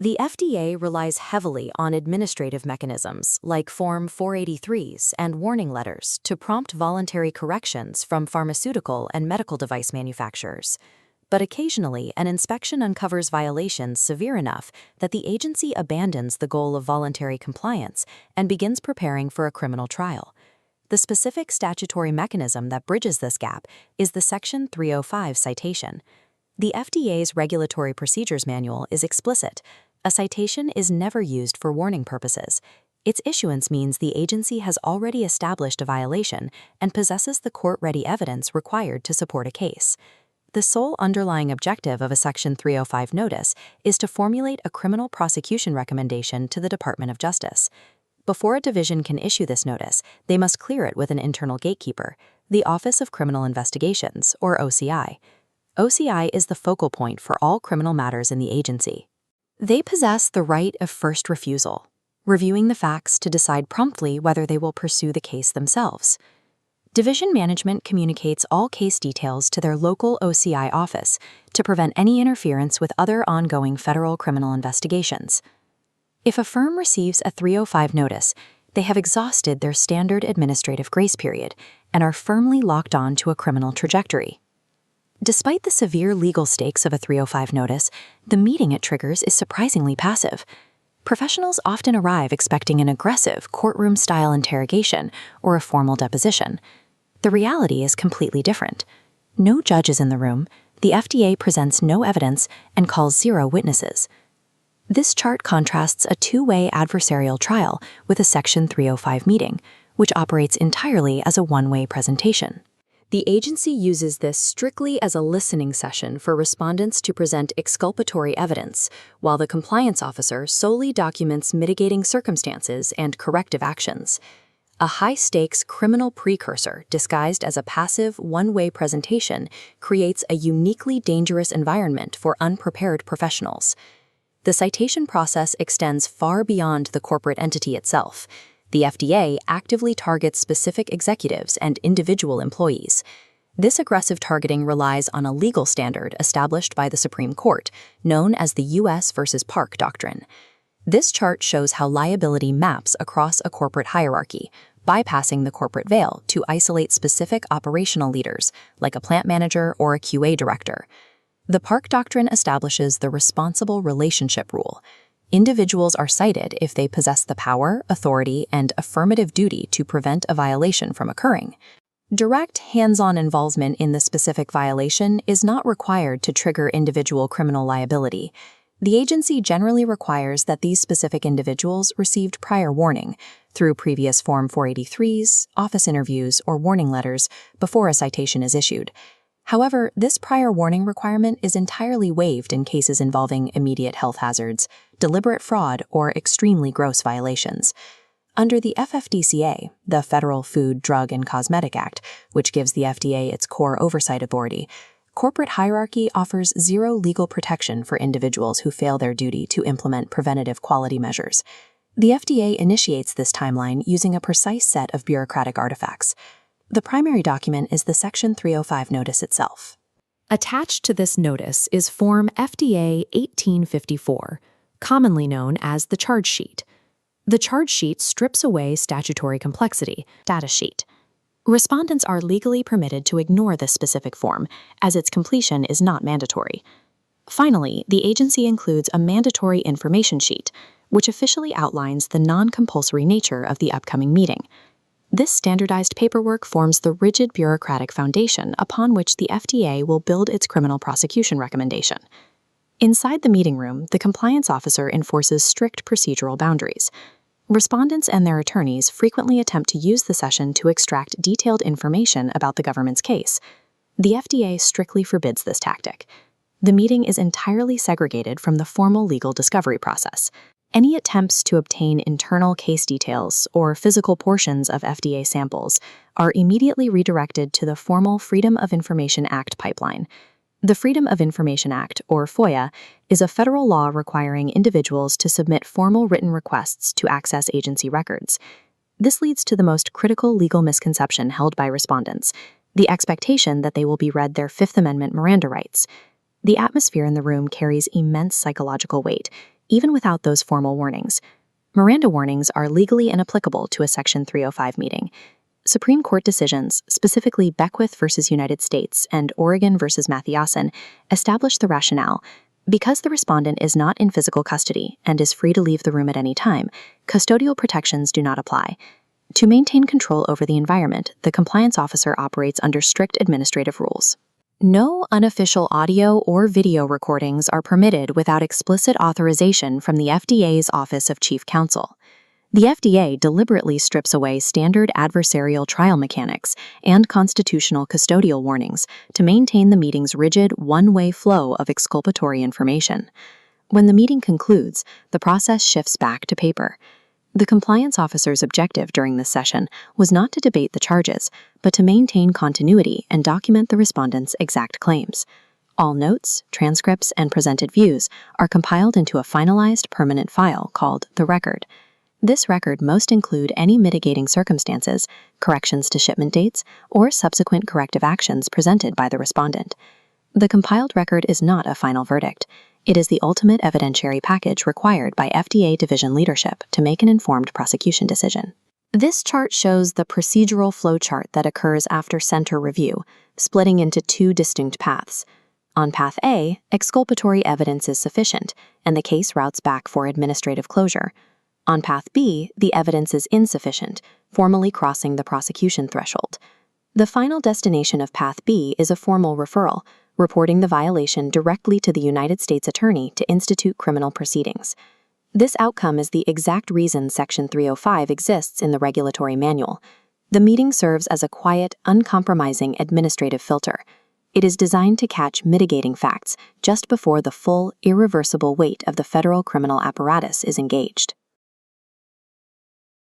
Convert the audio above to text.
The FDA relies heavily on administrative mechanisms like Form 483s and warning letters to prompt voluntary corrections from pharmaceutical and medical device manufacturers. But occasionally, an inspection uncovers violations severe enough that the agency abandons the goal of voluntary compliance and begins preparing for a criminal trial. The specific statutory mechanism that bridges this gap is the Section 305 citation. The FDA's Regulatory Procedures Manual is explicit. A citation is never used for warning purposes. Its issuance means the agency has already established a violation and possesses the court-ready evidence required to support a case. The sole underlying objective of a Section 305 notice is to formulate a criminal prosecution recommendation to the Department of Justice. Before a division can issue this notice, they must clear it with an internal gatekeeper, the Office of Criminal Investigations, or OCI. OCI is the focal point for all criminal matters in the agency. They possess the right of first refusal, reviewing the facts to decide promptly whether they will pursue the case themselves. Division management communicates all case details to their local OCI office to prevent any interference with other ongoing federal criminal investigations. If a firm receives a 305 notice, they have exhausted their standard administrative grace period and are firmly locked on to a criminal trajectory. Despite the severe legal stakes of a 305 notice, the meeting it triggers is surprisingly passive. Professionals often arrive expecting an aggressive courtroom-style interrogation or a formal deposition. The reality is completely different. No judge is in the room, the FDA presents no evidence, and calls 0 witnesses. This chart contrasts a two-way adversarial trial with a Section 305 meeting, which operates entirely as a one-way presentation. The agency uses this strictly as a listening session for respondents to present exculpatory evidence, while the compliance officer solely documents mitigating circumstances and corrective actions. A high-stakes criminal precursor disguised as a passive, one-way presentation creates a uniquely dangerous environment for unprepared professionals. The citation process extends far beyond the corporate entity itself. The FDA actively targets specific executives and individual employees. This aggressive targeting relies on a legal standard established by the Supreme Court, known as the U.S. versus Park doctrine. This chart shows how liability maps across a corporate hierarchy, bypassing the corporate veil to isolate specific operational leaders, like a plant manager or a QA director. The Park doctrine establishes the responsible relationship rule. Individuals are cited if they possess the power, authority, and affirmative duty to prevent a violation from occurring. Direct hands-on involvement in the specific violation is not required to trigger individual criminal liability. The agency generally requires that these specific individuals received prior warning through previous Form 483s, office interviews, or warning letters before a citation is issued. However, this prior warning requirement is entirely waived in cases involving immediate health hazards, deliberate fraud, or extremely gross violations. Under the FFDCA, the Federal Food, Drug, and Cosmetic Act, which gives the FDA its core oversight authority, corporate hierarchy offers 0 legal protection for individuals who fail their duty to implement preventative quality measures. The FDA initiates this timeline using a precise set of bureaucratic artifacts. The primary document is the Section 305 notice itself. Attached to this notice is Form FDA 1854, commonly known as the charge sheet. The charge sheet strips away statutory complexity, data sheet. Respondents are legally permitted to ignore this specific form, as its completion is not mandatory. Finally, the agency includes a mandatory information sheet, which officially outlines the non-compulsory nature of the upcoming meeting. This standardized paperwork forms the rigid bureaucratic foundation upon which the FDA will build its criminal prosecution recommendation. Inside the meeting room, the compliance officer enforces strict procedural boundaries. Respondents and their attorneys frequently attempt to use the session to extract detailed information about the government's case. The FDA strictly forbids this tactic. The meeting is entirely segregated from the formal legal discovery process. Any attempts to obtain internal case details or physical portions of FDA samples are immediately redirected to the formal Freedom of Information Act pipeline. The Freedom of Information Act, or FOIA, is a federal law requiring individuals to submit formal written requests to access agency records. This leads to the most critical legal misconception held by respondents, the expectation that they will be read their Fifth Amendment Miranda rights. The atmosphere in the room carries immense psychological weight. even without those formal warnings. Miranda warnings are legally inapplicable to a Section 305 meeting. Supreme Court decisions, specifically Beckwith v. United States and Oregon v. Mathiasen, establish the rationale. Because the respondent is not in physical custody and is free to leave the room at any time, custodial protections do not apply. To maintain control over the environment, the compliance officer operates under strict administrative rules. No unofficial audio or video recordings are permitted without explicit authorization from the FDA's Office of Chief Counsel. The FDA deliberately strips away standard adversarial trial mechanics and constitutional custodial warnings to maintain the meeting's rigid, one-way flow of exculpatory information. When the meeting concludes, the process shifts back to paper. The compliance officer's objective during this session was not to debate the charges, but to maintain continuity and document the respondent's exact claims. All notes, transcripts, and presented views are compiled into a finalized permanent file called the record. This record must include any mitigating circumstances, corrections to shipment dates, or subsequent corrective actions presented by the respondent. The compiled record is not a final verdict. It is the ultimate evidentiary package required by FDA division leadership to make an informed prosecution decision. This chart shows the procedural flowchart that occurs after center review, splitting into two distinct paths. On Path A, exculpatory evidence is sufficient, and the case routes back for administrative closure. On Path B, the evidence is insufficient, formally crossing the prosecution threshold. The final destination of Path B is a formal referral, reporting the violation directly to the United States Attorney to institute criminal proceedings. This outcome is the exact reason Section 305 exists in the regulatory manual. The meeting serves as a quiet, uncompromising administrative filter. It is designed to catch mitigating facts just before the full, irreversible weight of the federal criminal apparatus is engaged.